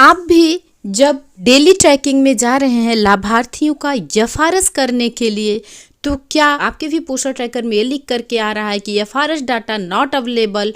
आप भी जब डेली ट्रैकिंग में जा रहे हैं लाभार्थियों का एफआरएस करने के लिए, तो क्या आपके भी पोस्टर ट्रैकर में ये लिख करके आ रहा है कि FRS data not available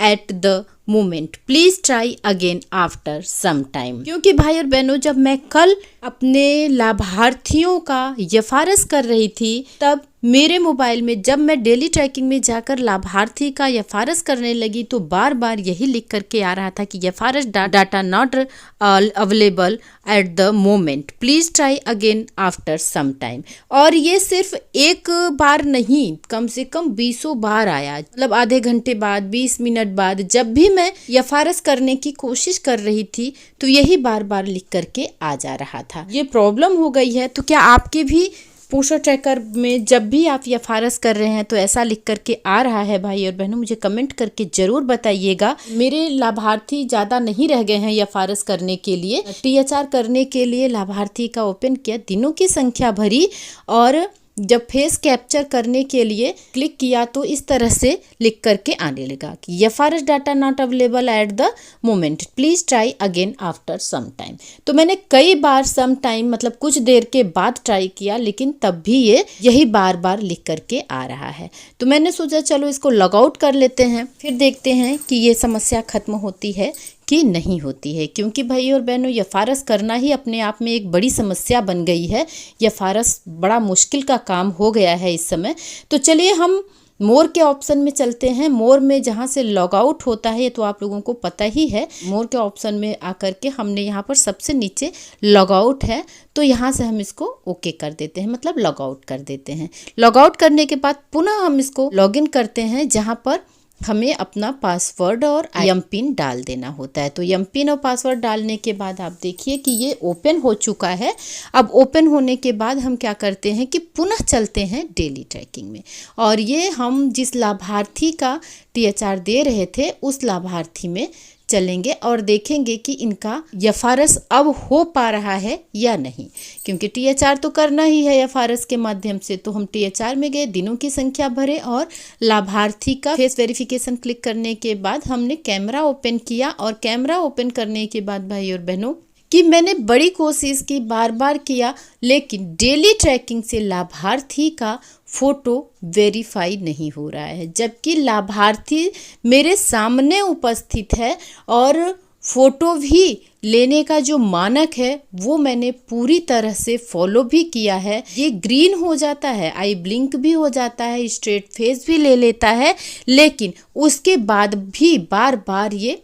at the moment, please try again after some time. क्योंकि भाई और बहनों, जब मैं कल अपने लाभार्थियों का एफआरएस कर रही थी, तब मेरे मोबाइल में जब मैं डेली ट्रैकिंग में जाकर लाभार्थी का एफआरएस करने लगी तो बार बार यही लिख करके आ रहा था कि FRS data not available at the moment, please try again after some time. और ये सिर्फ एक बार नहीं, कम से कम 20 बार आया। मतलब आधे घंटे बाद, 20 मिनट बाद, जब भी मैं एफआरएस करने की कोशिश कर रही थी तो यही बार बार लिख करके आ जा रहा था। ये प्रॉब्लम हो गई है। तो क्या आपके भी पोस्टर ट्रैकर में जब भी आप एफआरएस कर रहे हैं तो ऐसा लिख करके आ रहा है? भाई और बहनों, मुझे कमेंट करके जरूर बताइएगा। मेरे लाभार्थी ज़्यादा नहीं रह गए हैं एफआरएस करने के लिए। टीएचआर करने के लिए लाभार्थी का ओपन किया, दिनों की संख्या भरी, और जब फेस कैप्चर करने के लिए क्लिक किया तो इस तरह से लिख करके आने लगा कि FRS data not available at the moment, please try again after some time. तो मैंने कई बार सम टाइम मतलब कुछ देर के बाद ट्राई किया, लेकिन तब भी ये यही बार बार लिख करके आ रहा है। तो मैंने सोचा चलो इसको लॉग आउट कर लेते हैं, फिर देखते हैं कि ये समस्या खत्म होती है कि नहीं होती है। क्योंकि भाई और बहनों, एफआरएस करना ही अपने आप में एक बड़ी समस्या बन गई है। एफआरएस बड़ा मुश्किल का काम हो गया है इस समय। तो चलिए हम मोर के ऑप्शन में चलते हैं। मोर में जहाँ से लॉग आउट होता है, तो आप लोगों को पता ही है। मोर के ऑप्शन में आकर के हमने यहाँ पर सबसे नीचे लॉग आउट है, तो यहाँ से हम इसको ओके कर देते हैं, मतलब लॉग आउट कर देते हैं। लॉग आउट करने के बाद पुनः हम इसको लॉग इन करते हैं, जहाँ पर हमें अपना पासवर्ड और एम पिन डाल देना होता है। तो एम पिन और पासवर्ड डालने के बाद आप देखिए कि ये ओपन हो चुका है। अब ओपन होने के बाद हम क्या करते हैं कि पुनः चलते हैं डेली ट्रैकिंग में, और ये हम जिस लाभार्थी का टीएचआर दे रहे थे उस लाभार्थी में चलेंगे और देखेंगे कि इनका एफआरएस अब हो पा रहा है या नहीं। क्योंकि टीएचआर तो करना ही है एफआरएस के माध्यम से। तो हम टीएचआर में गए, दिनों की संख्या भरे, और लाभार्थी का फेस वेरिफिकेशन क्लिक करने के बाद हमने कैमरा ओपन किया। और कैमरा ओपन करने के बाद भाई और बहनों, कि मैंने बड़ी कोशिश की, बार बार किया, लेकिन डेली ट्रैकिंग से लाभार्थी का फोटो वेरीफाई नहीं हो रहा है, जबकि लाभार्थी मेरे सामने उपस्थित है और फोटो भी लेने का जो मानक है वो मैंने पूरी तरह से फॉलो भी किया है। ये ग्रीन हो जाता है, आई ब्लिंक भी हो जाता है, स्ट्रेट फेस भी ले लेता है, लेकिन उसके बाद भी बार बार ये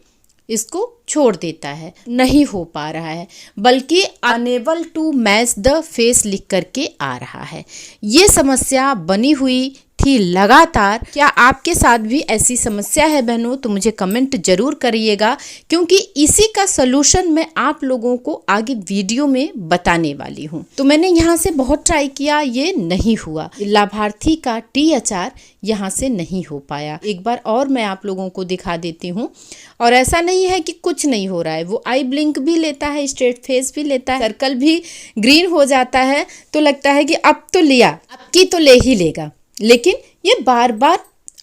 इसको छोड़ देता है, नहीं हो पा रहा है, बल्कि unable to match the face लिख करके आ रहा है। ये समस्या बनी हुई थी लगातार। क्या आपके साथ भी ऐसी समस्या है बहनों? तो मुझे कमेंट जरूर करिएगा, क्योंकि इसी का सलूशन मैं आप लोगों को आगे वीडियो में बताने वाली हूँ। तो मैंने यहाँ से बहुत ट्राई किया, ये नहीं हुआ। लाभार्थी का टीएचआर यहाँ से नहीं हो पाया। एक बार और मैं आप लोगों को दिखा देती हूँ। और ऐसा नहीं है कि कुछ नहीं हो रहा है, वो आई ब्लिंक भी लेता है, स्ट्रेट फेस भी लेता है, सर्कल भी ग्रीन हो जाता है। तो लगता है कि अब तो लिया, अब की तो ले ही लेगा, लेकिन ये बार बार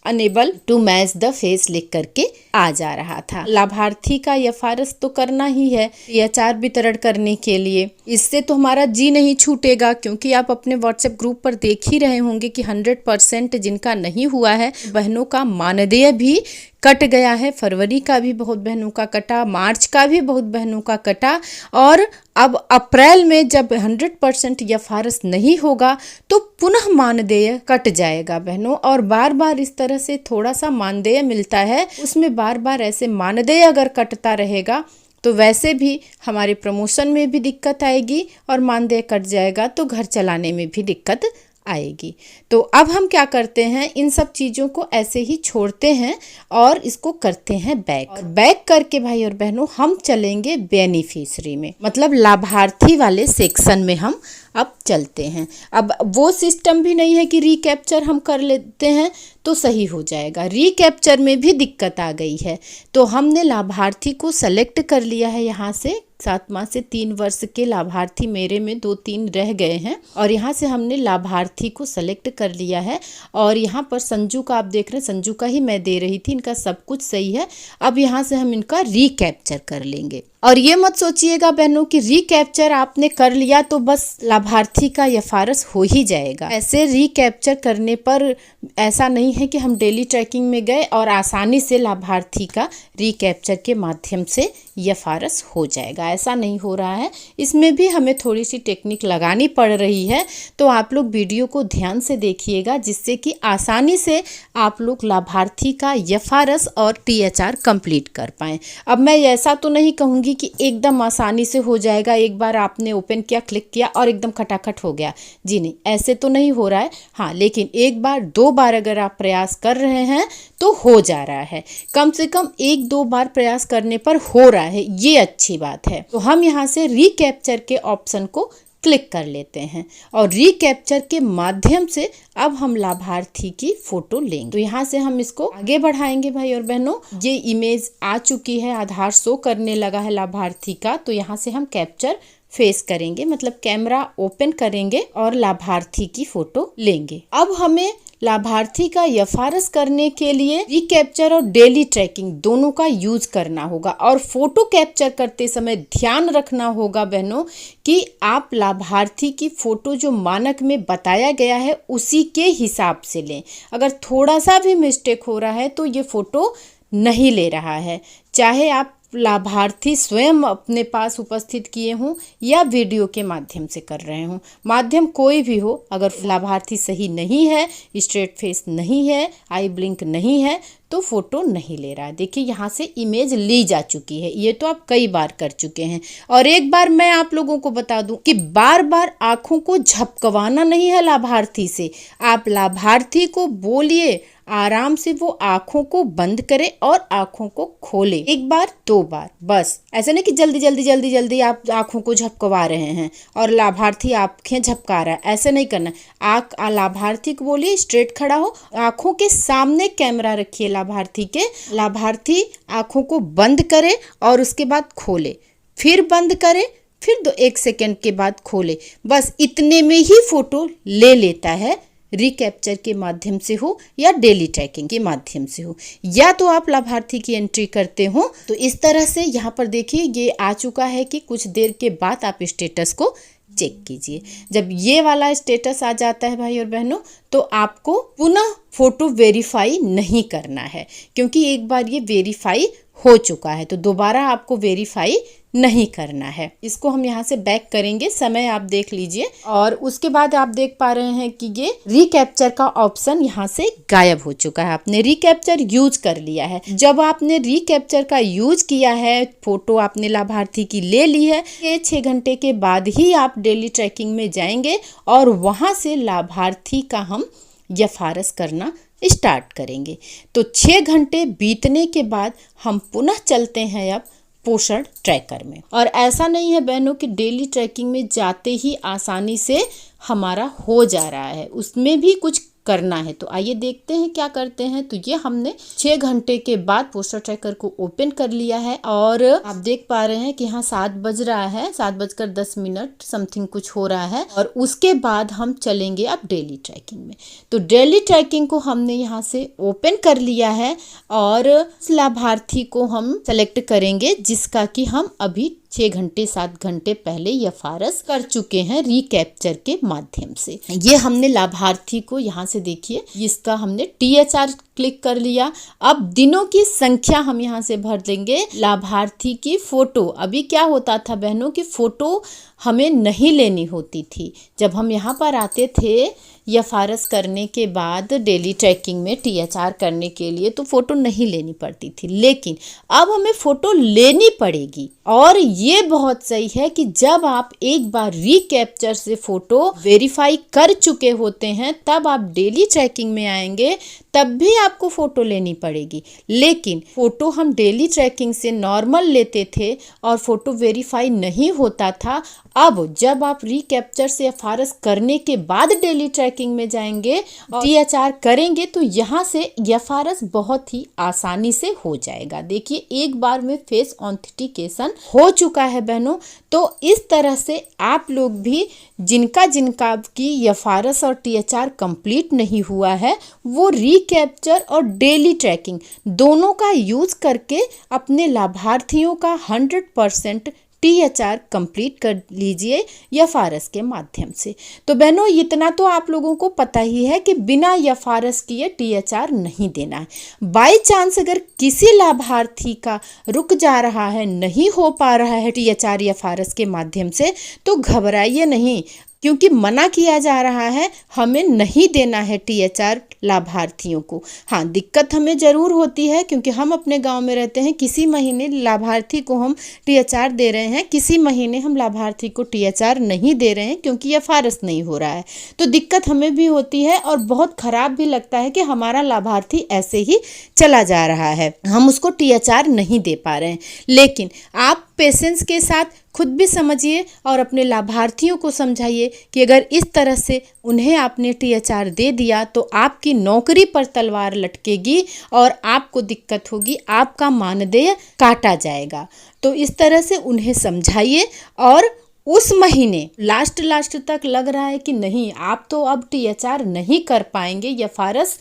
unable to match the face लिख करके आ जा रहा था। लाभार्थी का एफआरएस तो करना ही है टीएचआर वितरण करने के लिए। इससे तो हमारा जी नहीं छूटेगा, क्योंकि आप अपने व्हाट्सएप ग्रुप पर देख ही रहे होंगे कि 100% जिनका नहीं हुआ है, बहनों का मानदेय भी कट गया है। फरवरी का भी बहुत बहनों का कटा, मार्च का भी बहुत बहनों का कटा, और अब अप्रैल में जब 100% एफआरएस नहीं होगा तो पुनः मानदेय कट जाएगा बहनों। और बार बार इस तरह से थोड़ा सा मानदेय मिलता है, उसमें बार बार ऐसे मानदेय अगर कटता रहेगा तो वैसे भी हमारे प्रमोशन में भी दिक्कत आएगी, और मानदेय कट जाएगा तो घर चलाने में भी दिक्कत आएगी। तो अब हम क्या करते हैं, इन सब चीज़ों को ऐसे ही छोड़ते हैं और इसको करते हैं बैक। और बैक करके भाई और बहनों हम चलेंगे बेनिफिशरी में, मतलब लाभार्थी वाले सेक्शन में हम अब चलते हैं। अब वो सिस्टम भी नहीं है कि रिकैप्चर हम कर लेते हैं तो सही हो जाएगा, रिकैप्चर में भी दिक्कत आ गई है। तो हमने लाभार्थी को सेलेक्ट कर लिया है। यहाँ से 7 माह से 3 वर्ष के लाभार्थी मेरे में 2-3 रह गए हैं, और यहाँ से हमने लाभार्थी को सेलेक्ट कर लिया है। और यहाँ पर संजू का आप देख रहे हैं, संजू का ही मैं दे रही थी, इनका सब कुछ सही है। अब यहाँ से हम इनका रिकैप्चर कर लेंगे। और ये मत सोचिएगा बहनों कि रिकैप्चर आपने कर लिया तो बस लाभार्थी का एफआरएस हो ही जाएगा। ऐसे रिकैप्चर करने पर ऐसा नहीं है कि हम डेली ट्रैकिंग में गए और आसानी से लाभार्थी का रिकैप्चर के माध्यम से एफआरएस हो जाएगा, ऐसा नहीं हो रहा है। इसमें भी हमें थोड़ी सी टेक्निक लगानी पड़ रही है, तो आप लोग वीडियो को ध्यान से देखिएगा जिससे कि आसानी से आप लोग लाभार्थी का एफआरएस और टीएचआर कंप्लीट कर पाएँ। अब मैं ऐसा तो नहीं कहूँगी कि एकदम आसानी से हो जाएगा, एक बार आपने ओपन किया, क्लिक किया और एकदम खटाखट हो गया। जी नहीं, ऐसे तो नहीं हो रहा है। हाँ, लेकिन एक बार 2 बार अगर आप प्रयास कर रहे हैं तो हो जा रहा है। कम से कम 1-2 बार प्रयास करने पर हो रहा है, ये अच्छी बात है। तो हम यहाँ से रिकैप्चर के ऑप्शन को क्लिक कर लेते हैं और रिकैप्चर के माध्यम से अब हम लाभार्थी की फोटो लेंगे। तो यहाँ से हम इसको आगे बढ़ाएंगे भाई और बहनों। ये इमेज आ चुकी है, आधार शो करने लगा है लाभार्थी का। तो यहाँ से हम कैप्चर फेस करेंगे, मतलब कैमरा ओपन करेंगे और लाभार्थी की फोटो लेंगे। अब हमें लाभार्थी का एफआरएस करने के लिए रिकैप्चर और डेली ट्रैकिंग दोनों का यूज करना होगा। और फोटो कैप्चर करते समय ध्यान रखना होगा बहनों कि आप लाभार्थी की फोटो जो मानक में बताया गया है उसी के हिसाब से लें। अगर थोड़ा सा भी मिस्टेक हो रहा है तो ये फोटो नहीं ले रहा है, चाहे आप लाभार्थी स्वयं अपने पास उपस्थित किए हों या वीडियो के माध्यम से कर रहे हों। माध्यम कोई भी हो, अगर लाभार्थी सही नहीं है, स्ट्रेट फेस नहीं है, आई ब्लिंक नहीं है तो फोटो नहीं ले रहा है। देखिए यहाँ से इमेज ली जा चुकी है, ये तो आप कई बार कर चुके हैं। और एक बार मैं आप लोगों को बता दूं कि बार बार आंखों को झपकवाना नहीं है लाभार्थी से। आप लाभार्थी को बोलिए, आराम से वो आंखों को बंद करे और आंखों को खोले, 1 बार 2 बार बस। ऐसा नहीं कि जल्दी जल्दी आप आंखों को झपकवा रहे हैं और लाभार्थी आंखें झपका रहा है, ऐसा नहीं करना। लाभार्थी को बोलिए स्ट्रेट खड़ा हो, आंखों के सामने कैमरा रखिए लाभार्थी के, लाभार्थी आंखों को बंद करे और उसके बाद खोले, फिर बंद करे, फिर 1 सेकेंड के बाद खोले। बस इतने में ही फोटो ले लेता है, रिकैप्चर के माध्यम से हो या डेली ट्रैकिंग के माध्यम से हो, या तो आप लाभार्थी की एंट्री करते हो। तो इस तरह से यहाँ पर देखिए ये आ चुका है कि कुछ देर के बाद आप स्टेटस को चेक कीजिए। जब ये वाला स्टेटस आ जाता है भाई और बहनों तो आपको पुनः फोटो वेरीफाई नहीं करना है, क्योंकि एक बार ये वेरीफाई हो चुका है तो दोबारा आपको वेरीफाई नहीं करना है। इसको हम यहाँ से बैक करेंगे, समय आप देख लीजिए। और उसके बाद आप देख पा रहे हैं कि ये रिकैप्चर का ऑप्शन यहाँ से गायब हो चुका है। आपने रिकैप्चर यूज कर लिया है। जब आपने रिकैप्चर का यूज किया है, फोटो आपने लाभार्थी की ले ली है, ये 6 घंटे के बाद ही आप डेली ट्रैकिंग में जाएंगे और वहां से लाभार्थी का हम एफआरएस करना स्टार्ट करेंगे। तो 6 घंटे बीतने के बाद हम पुनः चलते हैं अब पोषण ट्रैकर में। और ऐसा नहीं है बहनों कि डेली ट्रैकिंग में जाते ही आसानी से हमारा हो जा रहा है, उसमें भी कुछ करना है। तो आइए देखते हैं क्या करते हैं। तो ये हमने 6 घंटे के बाद पोस्टर ट्रैकर को ओपन कर लिया है और आप देख पा रहे हैं कि यहाँ 7 बज रहा है, 7:10 समथिंग कुछ हो रहा है। और उसके बाद हम चलेंगे अब डेली ट्रैकिंग में। तो डेली ट्रैकिंग को हमने यहाँ से ओपन कर लिया है और लाभार्थी को हम सेलेक्ट करेंगे जिसका कि हम अभी 6 घंटे 7 घंटे पहले एफआरएस कर चुके हैं रिकैप्चर के माध्यम से। ये हमने लाभार्थी को यहाँ से देखिए, इसका हमने टीएचआर क्लिक कर लिया। अब दिनों की संख्या हम यहाँ से भर देंगे। लाभार्थी की फोटो, अभी क्या होता था बहनों की फोटो हमें नहीं लेनी होती थी। जब हम यहाँ पर आते थे एफआरएस करने के बाद डेली ट्रैकिंग में टीएचआर करने के लिए तो फोटो नहीं लेनी पड़ती थी, लेकिन अब हमें फोटो लेनी पड़ेगी। और ये बहुत सही है कि जब आप एक बार रिकैप्चर से फोटो वेरीफाई कर चुके होते हैं तब आप डेली ट्रैकिंग में आएंगे, तब भी आपको फोटो लेनी पड़ेगी। लेकिन फोटो हम डेली ट्रैकिंग से नॉर्मल लेते थे और फोटो वेरीफाई नहीं होता था। अब जब आप रिकैप्चर से एफआरएस करने के बाद डेली ट्रैकिंग में जाएंगे और टीएचआर करेंगे तो यहाँ से एफआरएस बहुत ही आसानी से हो जाएगा। देखिए एक बार में फेस ऑथेंटिकेशन हो चुका है बहनों। तो इस तरह से आप लोग भी जिनका की एफआरएस और टीएचआर कंप्लीट नहीं हुआ है वो रिकैप्चर और डेली ट्रैकिंग दोनों का यूज करके अपने लाभार्थियों का 100% THR कंप्लीट कर लीजिए एफआरएस के माध्यम से। तो बहनों, इतना तो आप लोगों को पता ही है कि बिना एफआरएस किए THR नहीं देना है। बाय चांस अगर किसी लाभार्थी का रुक जा रहा है, नहीं हो पा रहा है THR एफआरएस के माध्यम से, तो घबराइए नहीं, क्योंकि मना किया जा रहा है, हमें नहीं देना है THR लाभार्थियों को। हाँ, दिक्कत हमें ज़रूर होती है, क्योंकि हम अपने गांव में रहते हैं, किसी महीने लाभार्थी को हम THR दे रहे हैं, किसी महीने हम लाभार्थी को THR नहीं दे रहे हैं, क्योंकि एफआरएस नहीं हो रहा है। तो दिक्कत हमें भी होती है और बहुत ख़राब भी लगता है कि हमारा लाभार्थी ऐसे ही चला जा रहा है, हम उसको THR नहीं दे पा रहे हैं। लेकिन आप पेशेंस के साथ खुद भी समझिए और अपने लाभार्थियों को समझाइए कि अगर इस तरह से उन्हें आपने THR दे दिया तो आपकी नौकरी पर तलवार लटकेगी और आपको दिक्कत होगी, आपका मानदेय काटा जाएगा। तो इस तरह से उन्हें समझाइए। और उस महीने लास्ट तक लग रहा है कि नहीं, आप तो अब THR नहीं कर पाएंगे एफआरएस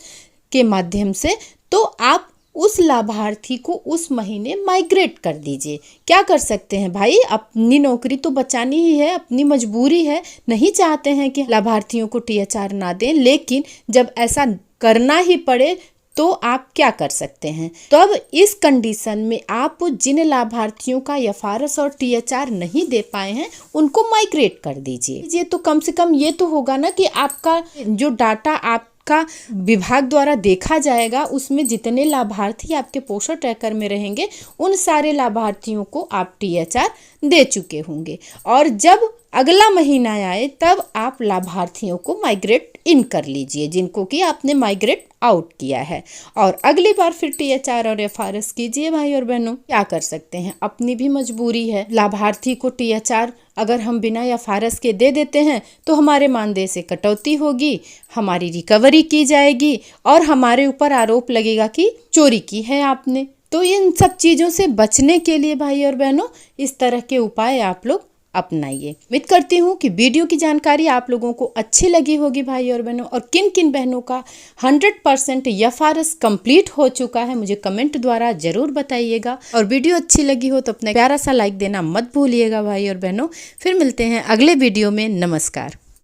के माध्यम से, तो आप उस लाभार्थी को उस महीने माइग्रेट कर दीजिए। क्या कर सकते हैं भाई, अपनी नौकरी तो बचानी ही है, अपनी मजबूरी है, नहीं चाहते हैं कि लाभार्थियों को THR ना दें, लेकिन जब ऐसा करना ही पड़े तो आप क्या कर सकते हैं। तो अब इस कंडीशन में आप जिन लाभार्थियों का एफआरएस और THR नहीं दे पाए हैं उनको माइग्रेट कर दीजिए। ये तो कम से कम ये तो होगा ना कि आपका जो डाटा आपका विभाग द्वारा देखा जाएगा, उसमें जितने लाभार्थी आपके पोषण ट्रैकर में रहेंगे उन सारे लाभार्थियों को आप THR दे चुके होंगे। और जब अगला महीना आए तब आप लाभार्थियों को माइग्रेट इन कर लीजिए जिनको कि आपने माइग्रेट आउट किया है, और अगली बार फिर THR और एफआरएस कीजिए। भाई और बहनों, क्या कर सकते हैं, अपनी भी मजबूरी है। लाभार्थी को THR अगर हम बिना एफआरएस के दे देते हैं तो हमारे मानदेय से कटौती होगी, हमारी रिकवरी की जाएगी और हमारे ऊपर आरोप लगेगा कि चोरी की है आपने। तो इन सब चीज़ों से बचने के लिए भाई और बहनों इस तरह के उपाय आप लोग अपनाइए। उम्मीद करती हूँ कि वीडियो की जानकारी आप लोगों को अच्छी लगी होगी भाई और बहनों। और किन किन बहनों का 100% एफआरएस कंप्लीट हो चुका है मुझे कमेंट द्वारा जरूर बताइएगा। और वीडियो अच्छी लगी हो तो अपना प्यारा सा लाइक देना मत भूलिएगा भाई और बहनों। फिर मिलते हैं अगले वीडियो में। नमस्कार।